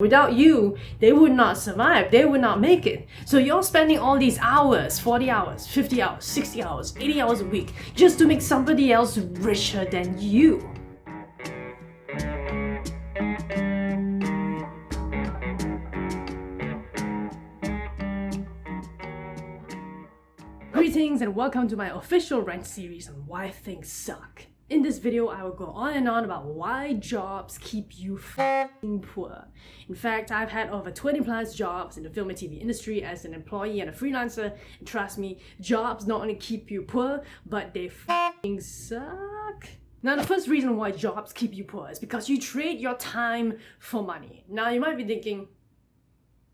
Without you, they would not survive, they would not make it. So you're spending all these hours, 40 hours, 50 hours, 60 hours, 80 hours a week, just to make somebody else richer than you. Greetings and welcome to my official rant series on why things suck. In this video, I will go on and on about why jobs keep you f***ing poor. In fact, I've had over 20 plus jobs in the film and TV industry as an employee and a freelancer, and trust me, jobs not only keep you poor, but they f***ing suck. Now, the first reason why jobs keep you poor is because you trade your time for money. Now, you might be thinking,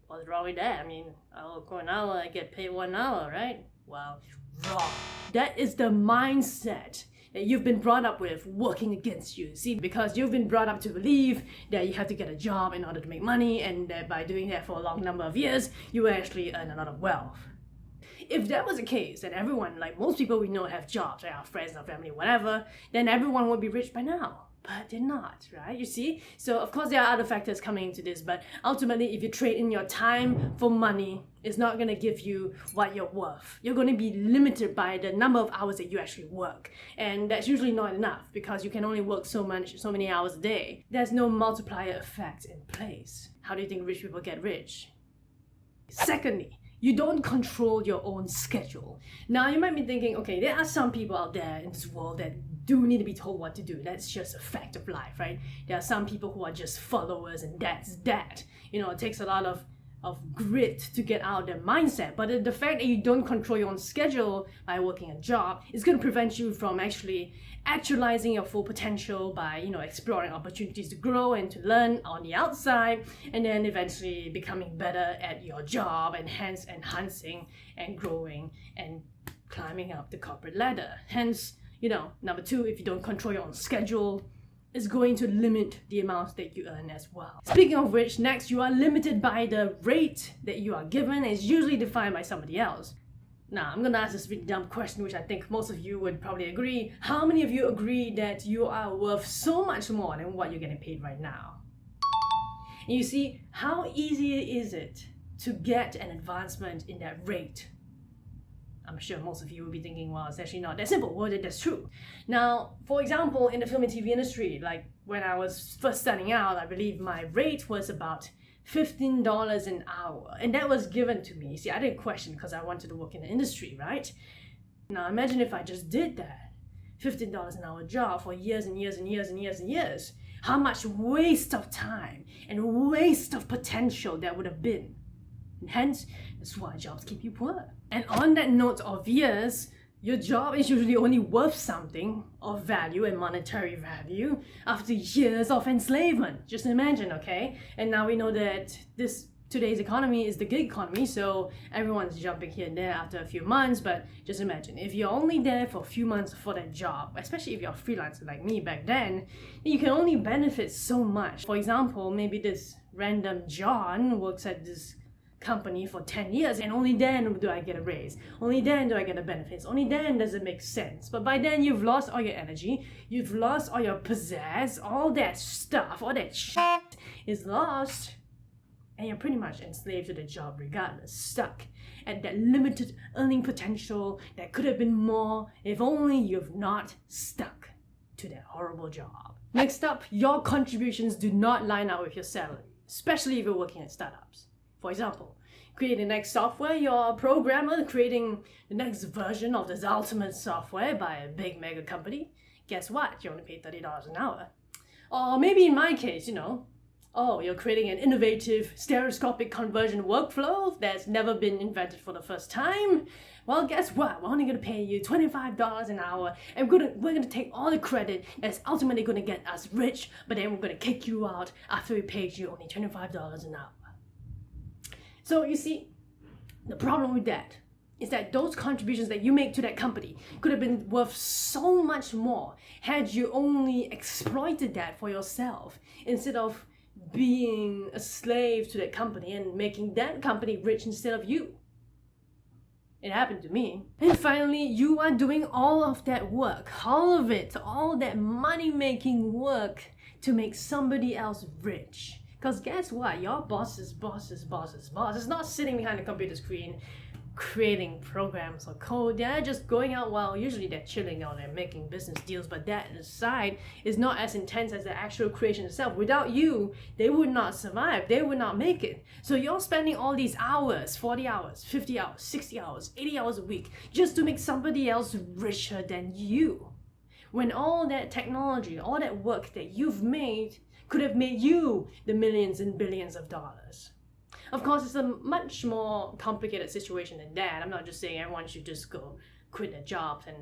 what's wrong with that? I mean, I'll go an hour, I get paid 1 hour, right? Well, wrong. That is the mindset that you've been brought up with working against you. See, because you've been brought up to believe that you have to get a job in order to make money, and that by doing that for a long number of years, you will actually earn a lot of wealth. If that was the case, then everyone, like most people we know have jobs, right? Our friends, our family, whatever, then everyone would be rich by now. But they're not, right? You see? So of course there are other factors coming into this, but ultimately if you trade in your time for money, it's not going to give you what you're worth. You're going to be limited by the number of hours that you actually work. And that's usually not enough because you can only work so many hours a day. There's no multiplier effect in place. How do you think rich people get rich? Secondly, you don't control your own schedule. Now you might be thinking, okay, there are some people out there in this world that do need to be told what to do. That's just a fact of life, right? There are some people who are just followers and that's that. You know, it takes a lot of grit to get out of their mindset. But the fact that you don't control your own schedule by working a job is going to prevent you from actually actualizing your full potential by, exploring opportunities to grow and to learn on the outside, and then eventually becoming better at your job and hence enhancing and growing and climbing up the corporate ladder. Hence, number two, if you don't control your own schedule, it's going to limit the amounts that you earn as well. Speaking of which, next, you are limited by the rate that you are given. It's usually defined by somebody else. Now, I'm gonna ask this really dumb question, which I think most of you would probably agree. How many of you agree that you are worth so much more than what you're getting paid right now? And you see, how easy is it to get an advancement in that rate? I'm sure most of you will be thinking, well, it's actually not that simple. Well, that's true. Now, for example, in the film and TV industry, like when I was first starting out, I believe my rate was about $15 an hour. And that was given to me. See, I didn't question because I wanted to work in the industry, right? Now, imagine if I just did that. $15 an hour job for years and years and years and years and years. How much waste of time and waste of potential that would have been. And hence, that's why jobs keep you poor. And on that note of years, your job is usually only worth something of value and monetary value after years of enslavement. Just imagine, okay? And now we know that today's economy is the gig economy, so everyone's jumping here and there after a few months. But just imagine, if you're only there for a few months for that job, especially if you're a freelancer like me back then you can only benefit so much. For example, maybe this random John works at this company for 10 years and only then do I get a raise, only then do I get the benefits, only then does it make sense. But by then you've lost all your energy, you've lost all your pizzazz, all that stuff, all that shit is lost, and you're pretty much enslaved to the job regardless, stuck at that limited earning potential that could have been more if only you've not stuck to that horrible job. Next up, your contributions do not line up with your salary, especially if you're working at startups. For example, creating the next software, you're a programmer creating the next version of this ultimate software by a big mega company. Guess what? You only pay $30 an hour. Or maybe in my case, you're creating an innovative stereoscopic conversion workflow that's never been invented for the first time. Well, guess what? We're only going to pay you $25 an hour, and we're going to take all the credit that's ultimately going to get us rich, but then we're going to kick you out after we paid you only $25 an hour. So you see, the problem with that is that those contributions that you make to that company could have been worth so much more had you only exploited that for yourself instead of being a slave to that company and making that company rich instead of you. It happened to me. And finally, you are doing all of that work, all of it, all that money-making work to make somebody else rich. Because guess what? Your boss's boss is not sitting behind the computer screen creating programs or code. They're just going out, well, usually they're chilling out and making business deals, but that aside is not as intense as the actual creation itself. Without you, they would not survive. They would not make it. So you're spending all these hours, 40 hours, 50 hours, 60 hours, 80 hours a week, just to make somebody else richer than you. When all that technology, all that work that you've made could have made you the millions and billions of dollars. Of course, it's a much more complicated situation than that. I'm not just saying everyone should just go quit their jobs and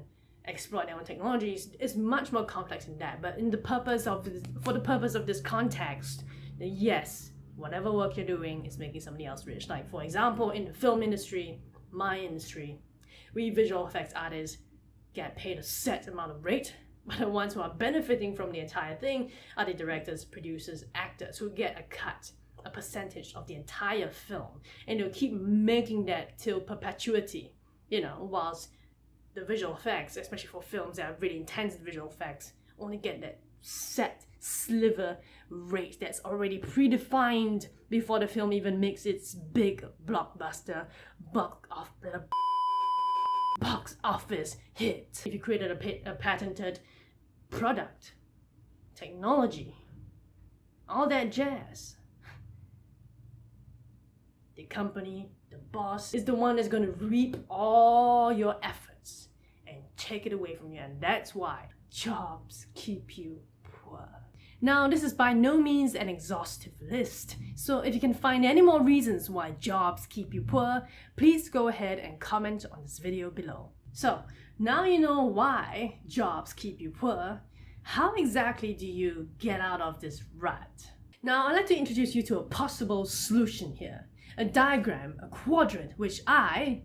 exploit their own technologies. It's much more complex than that. But for the purpose of this context, then yes, whatever work you're doing is making somebody else rich. Like for example, in the film industry, my industry, we visual effects artists get paid a set amount of rate, but the ones who are benefiting from the entire thing are the directors, producers, actors who get a cut, a percentage of the entire film, and they'll keep making that till perpetuity, whilst the visual effects, especially for films that are really intense visual effects, only get that set sliver rate that's already predefined before the film even makes its big blockbuster box office hit. If you created a patented product, technology, all that jazz, the company, the boss, is the one that's going to reap all your efforts and take it away from you. And that's why jobs keep you poor. Now, this is by no means an exhaustive list. So if you can find any more reasons why jobs keep you poor, please go ahead and comment on this video below. So now you know why jobs keep you poor. How exactly do you get out of this rut? Now, I'd like to introduce you to a possible solution here. A diagram, a quadrant, which I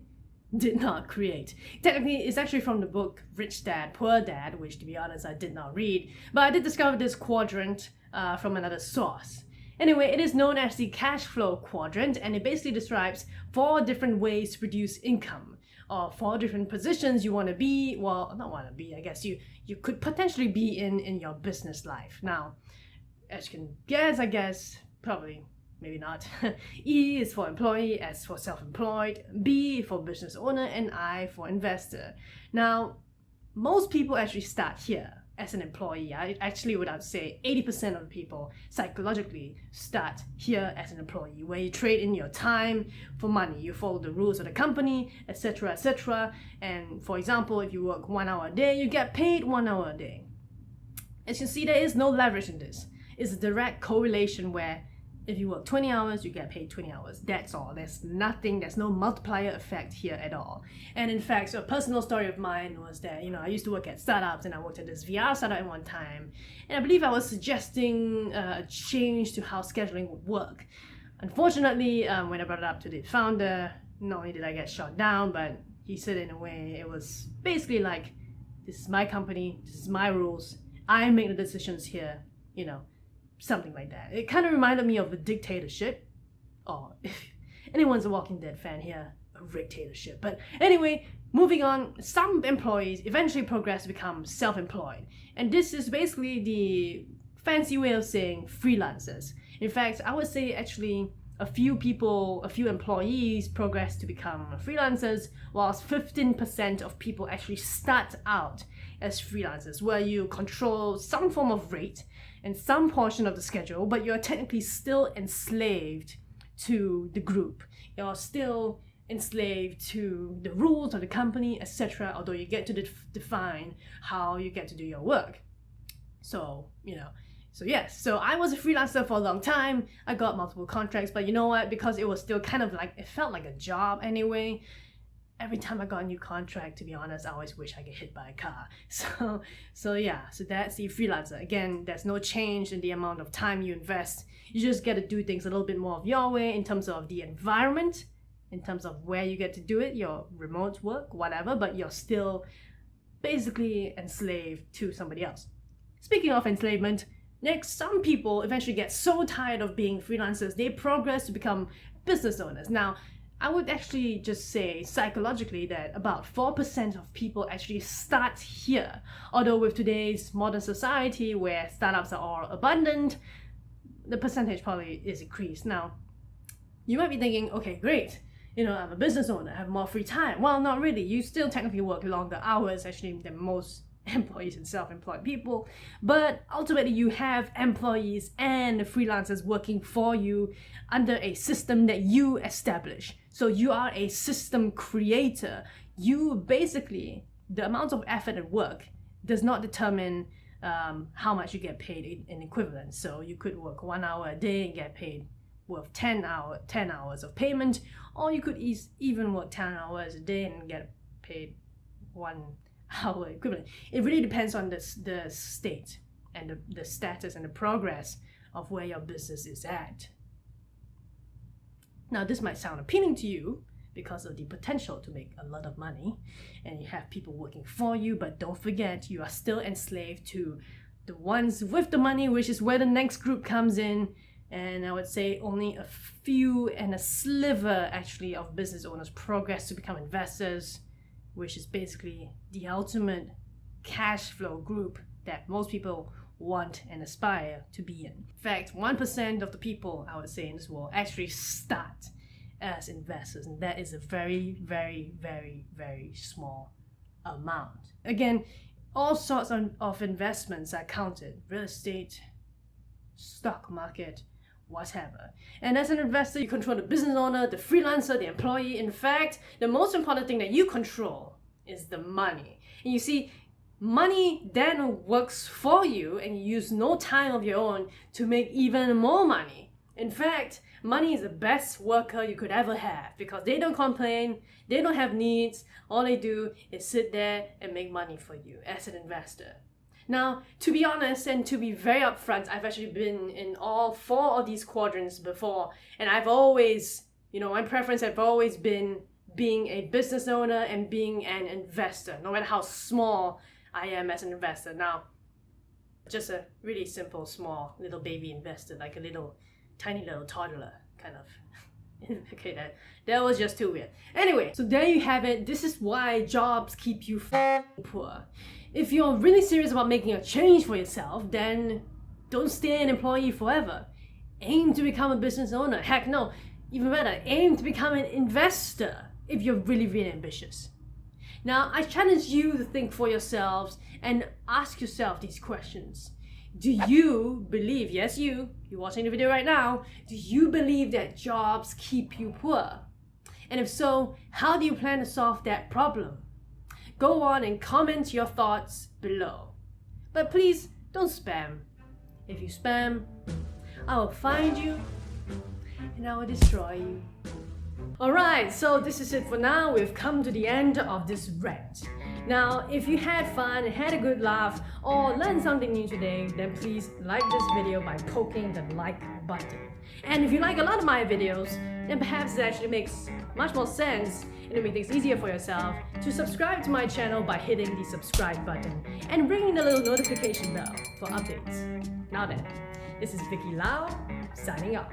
did not create. Technically, it's actually from the book Rich Dad, Poor Dad, which to be honest, I did not read, but I did discover this quadrant from another source. Anyway, it is known as the cash flow quadrant, and it basically describes 4 different ways to produce income, or 4 different positions you want to be, well, not want to be, I guess you could potentially be in your business life. Now, as you can guess, I guess, probably, maybe not. E is for employee, S for self-employed, B for business owner, and I for investor. Now, most people actually start here as an employee. I actually would have to say 80% of the people psychologically start here as an employee, where you trade in your time for money. You follow the rules of the company, etc., etc. And for example, if you work 1 hour a day, you get paid 1 hour a day. As you can see, there is no leverage in this. It's a direct correlation where if you work 20 hours, you get paid 20 hours. That's all. There's nothing, there's no multiplier effect here at all. And in fact, so a personal story of mine was that, I used to work at startups, and I worked at this VR startup at one time. And I believe I was suggesting a change to how scheduling would work. Unfortunately, when I brought it up to the founder, not only did I get shot down, but he said in a way, it was basically like, this is my company, this is my rules, I make the decisions here, something like that. It kind of reminded me of a dictatorship, or if anyone's a Walking Dead fan here, a dictatorship. But anyway, moving on, some employees eventually progress to become self-employed. And this is basically the fancy way of saying freelancers. In fact, I would say actually a few employees progress to become freelancers, whilst 15% of people actually start out as freelancers, where you control some form of rate and some portion of the schedule, but you're technically still enslaved to the group. You're still enslaved to the rules of the company, etc., although you get to define how you get to do your work. So yes, so I was a freelancer for a long time. I got multiple contracts, but you know what? Because it was still kind of like, it felt like a job anyway. Every time I got a new contract, to be honest, I always wish I get hit by a car. So that's the freelancer. Again, there's no change in the amount of time you invest. You just get to do things a little bit more of your way in terms of the environment, in terms of where you get to do it, your remote work, whatever, but you're still basically enslaved to somebody else. Speaking of enslavement, next, some people eventually get so tired of being freelancers, they progress to become business owners. Now, I would actually just say psychologically that about 4% of people actually start here. Although with today's modern society where startups are all abundant, the percentage probably is increased. Now, you might be thinking, okay, great, I'm a business owner, I have more free time. Well, not really. You still technically work longer hours actually than most employees and self-employed people, but ultimately you have employees and freelancers working for you under a system that you establish. So you are a system creator. You basically, the amount of effort and work does not determine how much you get paid in equivalent. So you could work 1 hour a day and get paid worth 10 hours of payment, or you could even work 10 hours a day and get paid 1 hour equivalent. It really depends on the state and the status and the progress of where your business is at. Now, this might sound appealing to you because of the potential to make a lot of money, and you have people working for you, but don't forget, you are still enslaved to the ones with the money, which is where the next group comes in. And I would say only a few and a sliver actually of business owners progress to become investors, which is basically the ultimate cash flow group that most people want and aspire to be in. In fact, 1% of the people, I would say, in this world actually start as investors, and that is a very, very, very, very small amount. Again, all sorts of investments are counted: real estate, stock market, whatever. And as an investor, you control the business owner, the freelancer, the employee. In fact, the most important thing that you control is the money. And you see, money then works for you, and you use no time of your own to make even more money. In fact, money is the best worker you could ever have because they don't complain, they don't have needs. All they do is sit there and make money for you as an investor. Now, to be honest and to be very upfront, I've actually been in all 4 of these quadrants before, and I've always, my preference have always been being a business owner and being an investor, no matter how small I am as an investor. Now, just a really simple, small little baby investor, like a tiny little toddler, kind of. Okay, that was just too weird. Anyway, so there you have it. This is why jobs keep you poor. If you're really serious about making a change for yourself, then don't stay an employee forever. Aim to become a business owner. Heck no, even better, aim to become an investor if you're really, really ambitious. Now, I challenge you to think for yourselves and ask yourself these questions. Do you believe, yes, you're watching the video right now, do you believe that jobs keep you poor? And if so, how do you plan to solve that problem? Go on and comment your thoughts below. But please don't spam. If you spam, I will find you and I will destroy you. Alright, so this is it for now. We've come to the end of this rant. Now, if you had fun, had a good laugh, or learned something new today, then please like this video by poking the like button. And if you like a lot of my videos, then perhaps it actually makes much more sense and it'll make things easier for yourself to subscribe to my channel by hitting the subscribe button and ringing the little notification bell for updates. Now then, this is Vicki Lau, signing off.